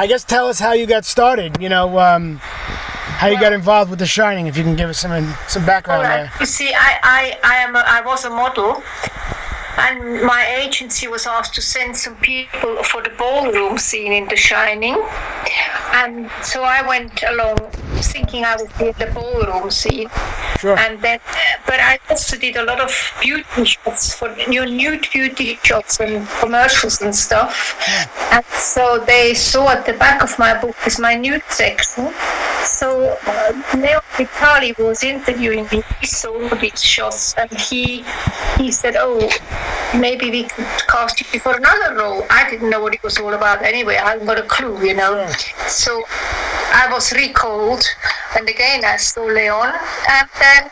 I guess tell us how you got started. How you got involved with The Shining. If you can give us some background there. You see, I was a model. And my agency was asked to send some people for the ballroom scene in The Shining. And so I went along thinking I would be in the ballroom scene. Sure. And then, but I also did a lot of beauty shots for nude beauty shots and commercials and stuff. And so they saw at the back of my book is my nude section. So Leo Vitali was interviewing me. He saw these shots and he said, "Oh, maybe we could cast you for another role." I didn't know what it was all about anyway. I hadn't got a clue, So I was recalled, and again I saw Leon, and then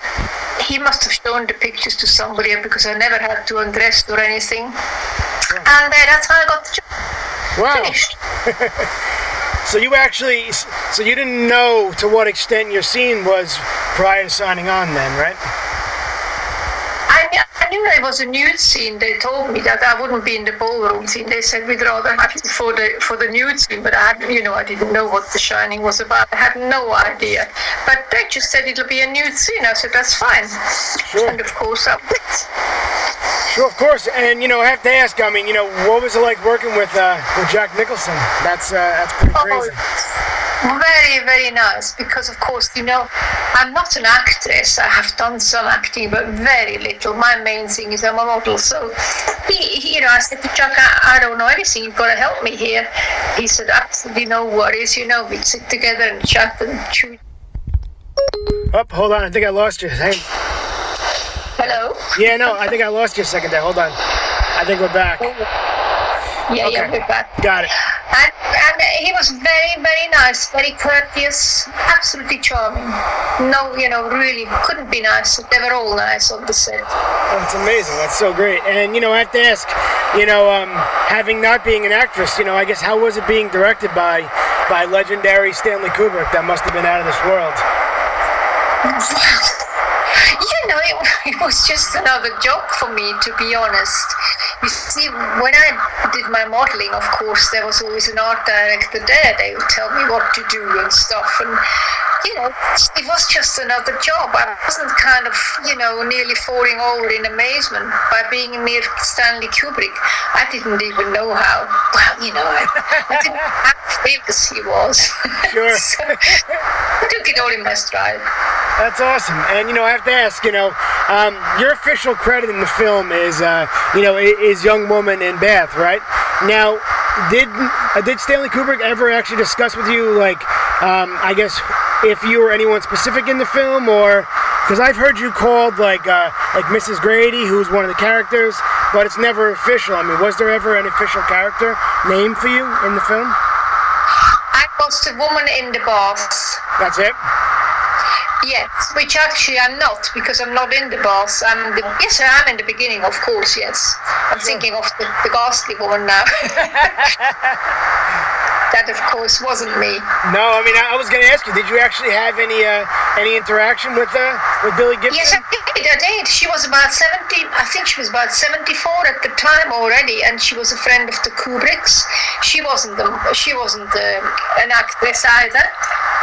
he must have shown the pictures to somebody because I never had to undress or anything. And that's how I got the job. Wow. Finished. So you didn't know to what extent your scene was prior to signing on then, right? I knew it was a nude scene. They told me that I wouldn't be in the ballroom scene. They said we'd rather have you for the nude scene, but I didn't know what The Shining was about. I had no idea. But they just said it'll be a nude scene. I said that's fine. Sure. And of course I went. Sure, of course. And I have to ask. I mean, what was it like working with Jack Nicholson? That's pretty crazy. Very, very nice, because of course, I'm not an actress. I have done some acting, but very little. My main thing is I'm a model. So I said to Jack, I don't know anything. You've got to help me here. He said, absolutely no worries. We'd sit together and chat and chew. Oh, hold on. I think I lost you. Hey. Hello? Yeah, no, I think I lost you a second there. Hold on. I think we're back. Yeah, okay. We're back. Got it. And he was very, very nice, very courteous, absolutely charming. No, really couldn't be nicer. They were all nice on the set. That's amazing. That's so great. And, I have to ask, having not being an actress, I guess how was it being directed by legendary Stanley Kubrick? That must have been out of this world. It was just another job for me, to be honest. You see, when I did my modeling, of course, there was always an art director there. They would tell me what to do and stuff. And, it was just another job. I wasn't kind of, nearly falling over in amazement by being near Stanley Kubrick. I didn't even know how, I didn't know how famous he was. Sure. So I took it all in my stride. That's awesome. And, I have to ask, your official credit in the film is, is young woman in bath, right? Now, did Stanley Kubrick ever actually discuss with you, I guess, if you were anyone specific in the film, or because I've heard you called like Mrs. Grady, who's one of the characters, but it's never official. I mean, was there ever an official character name for you in the film? I was the woman in the bath. That's it? Yes, which actually I'm not, because I'm not in the bath. Yes, I am in the beginning, of course, yes. I'm thinking of the ghastly woman now. That, of course, wasn't me. No, I mean, I was going to ask you, did you actually have any interaction with Billy Gibson? Yes, I did. She was about 70, I think she was about 74 at the time already, and she was a friend of the Kubricks. She wasn't an actress either,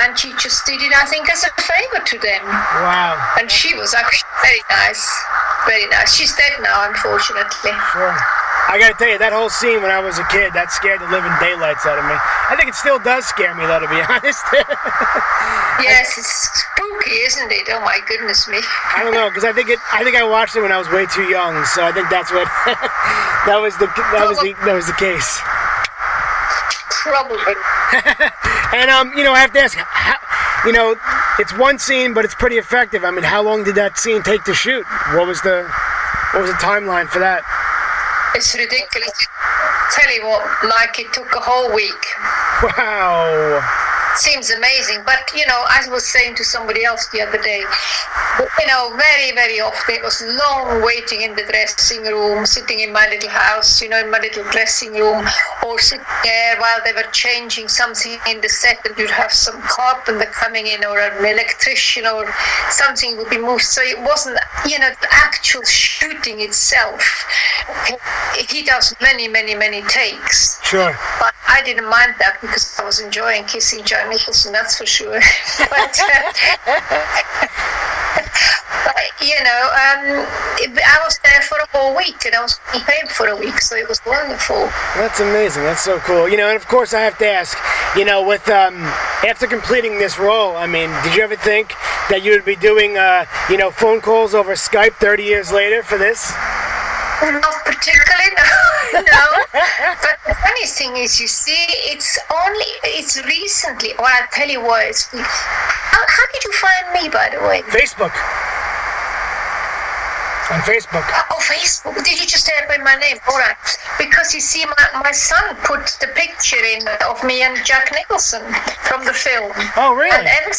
and she just did it, I think, as a favor to them. Wow. And she was actually very nice. Very nice. She's dead now, unfortunately. Sure. I gotta tell you, that whole scene when I was a kid, that scared the living daylights out of me. I think it still does scare me, though, to be honest. Yes, it's spooky, isn't it? Oh my goodness me. I don't know, because I think I watched it when I was way too young, so I think that's what that was the case. Probably. And I have to ask, it's one scene, but it's pretty effective. I mean, how long did that scene take to shoot? What was the timeline for that? It's ridiculous. Tell you what, it took a whole week. Wow. Seems amazing, but as I was saying to somebody else the other day, very, very often it was long waiting in the dressing room, sitting in my little house, in my little dressing room, or sitting there while they were changing something in the set, and you'd have some carpenter coming in, or an electrician, or something would be moved. So it wasn't, the actual shooting itself. He does many, many, many takes. Sure. But I didn't mind that because I was enjoying kissing Jack Nicholson, that's for sure. But I was there for a whole week, and I was paid for a week, so it was wonderful. That's amazing. That's so cool. And of course I have to ask, with after completing this role, I mean, did you ever think that you would be doing, phone calls over Skype 30 years later for this? Not particularly, no. But the funny thing is, you see, it's recently, or I'll tell you what, how did you find me, by the way? Facebook. On Facebook. Oh, Facebook. Did you just type in my name? All right. Because you see, my son put the picture in of me and Jack Nicholson from the film. Oh, really? And ever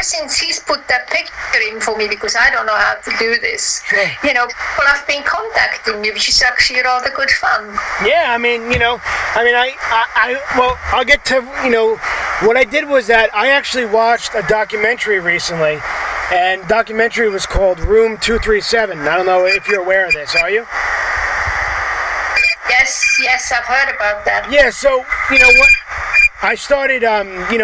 since he's put that picture in for me, because I don't know how to do this, sure. People have been contacting me, which is actually rather good fun. Yeah, I'll get to, what I did was that I actually watched a documentary recently. And documentary was called Room 237. I don't know if you're aware of this, are you? Yes, I've heard about that. Yeah, so, what? I started,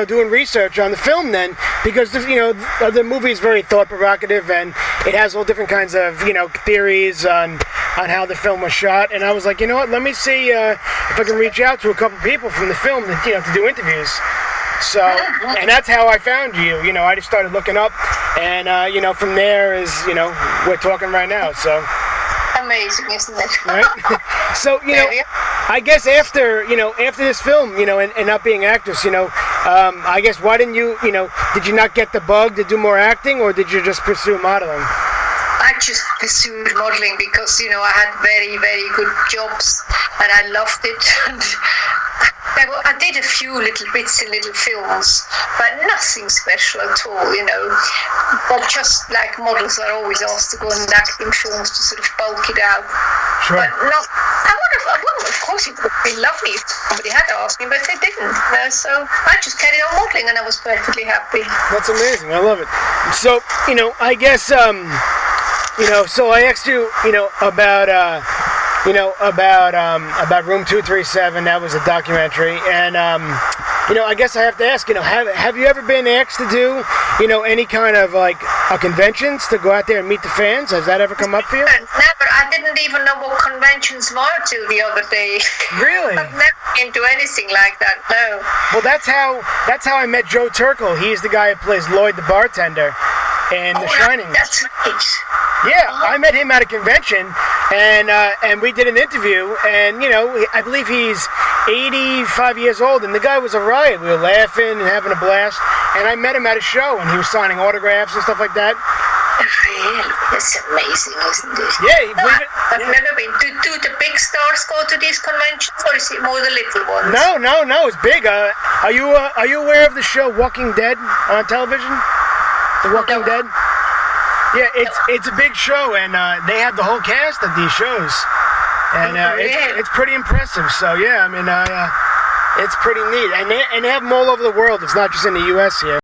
doing research on the film then, because, the movie is very thought-provocative, and it has all different kinds of, theories on how the film was shot. And I was like, let me see if I can reach out to a couple people from the film to do interviews. So, and that's how I found you. I just started looking up, and from there is, we're talking right now. So amazing, isn't it? Right. So I guess after this film, and not being actress, I guess why didn't you, did you not get the bug to do more acting, or did you just pursue modeling? I just pursued modeling because I had very, very good jobs, and I loved it. And I did a few little bits in little films, but nothing special at all, But just like models are always asked to go and act in films to sort of bulk it out. Sure. But no, I would, of course, it would be lovely if somebody had asked me, but they didn't. So I just carried on modeling, and I was perfectly happy. That's amazing. I love it. So, I guess, so I asked you, about Room 237. That was a documentary, and I guess I have to ask, have you ever been asked to do, any kind of like conventions to go out there and meet the fans? Has that ever come up for you? Never. I didn't even know what conventions were till the other day. Really? I've never been to anything like that. No. Well, that's how I met Joe Turkel. He's the guy who plays Lloyd the bartender in The Shining. That's right. Yeah, I met him at a convention, and we did an interview, and I believe he's 85 years old, and the guy was a riot. We were laughing and having a blast, and I met him at a show, and he was signing autographs and stuff like that. Really? That's amazing, isn't it? Yeah, I've never been. Do the big stars go to these conventions, or is it more the little ones? No, it's big. Are you aware of the show Walking Dead on television? The Walking Dead? Yeah, it's a big show, and they have the whole cast at these shows, and it's pretty impressive. So yeah, it's pretty neat, and they have them all over the world. It's not just in the U.S. here.